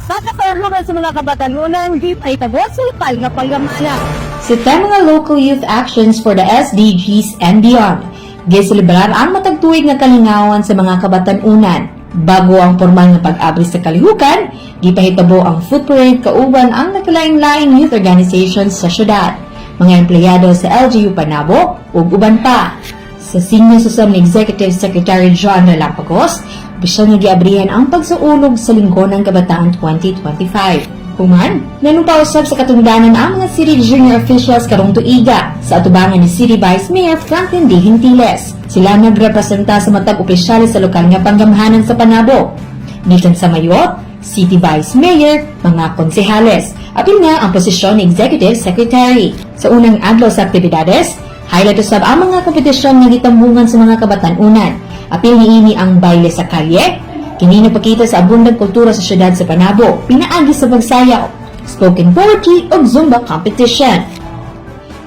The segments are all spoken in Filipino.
Pagkakaroon sa mga kabatanunan, di pa itagos-ipal nga pagamana. Sa mga local youth actions for the SDGs and beyond, giselebrar ang matagtuig nga kalingawan sa mga kabatanunan. Bago ang formal nga pag-abri sa kalihukan, gipahitabo ang food parade kauban ang nakalain-laing youth organizations sa syudad, mga empleyado sa LGU Panabo ug uban pa. Sa Senior Susan Executive Secretary John Relampagos, opisyal nga giabrihan ang pagsuulog sa Linggo ng Kabataan 2025. Human, nanupausap sa katungdanan ang mga city junior officials karong tuiga sa atubangan ni City Vice Mayor Franklin D. Hintiles. Sila nagrepresenta sa matag opisyalis sa lokal nga panggamhanan sa Panabo. Gikan sa Mayot, City Vice Mayor, mga konsehales, apil nga ang posisyon ni Executive Secretary. Sa unang adlaw sa aktibidades, highlight usab ang mga kompetisyon nga gitambungan sa mga kabatanunan. Apil niini ang baile sa kalye, kini napakita sa abundang kultura sa syudad sa Panabo, pinaagi sa pagsayaw, spoken poetry ug Zumba competition.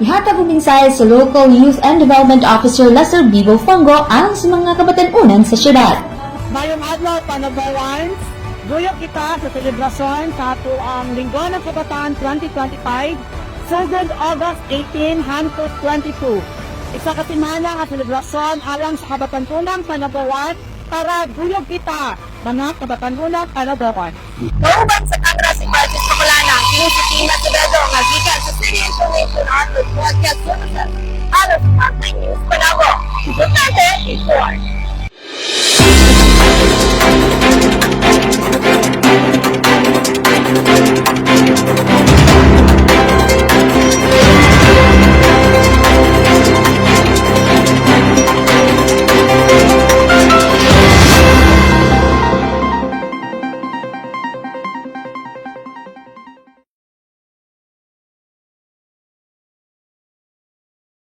Ihatag ang mensahe sa Local Youth and Development Officer Lester Bibo Fongo alang sa mga kabatanunan sa syudad. Mayong adlaw, Panabawan, guyok kita sa selebrasyon sa tuang Linggo ng Kabataan 2025, 2 August 18 hangtod 22. Isa ka simana nga selebrasyon alang sa kabatanunan Panabawan para guyog kita, mga kabatanunan Panabawan. Kauban sa Congress si Marcos Macolana, Tina Acevedo, nga gikan sa City Information Outlet Broadcast Services, alas sa News Panabo. Importante, inform.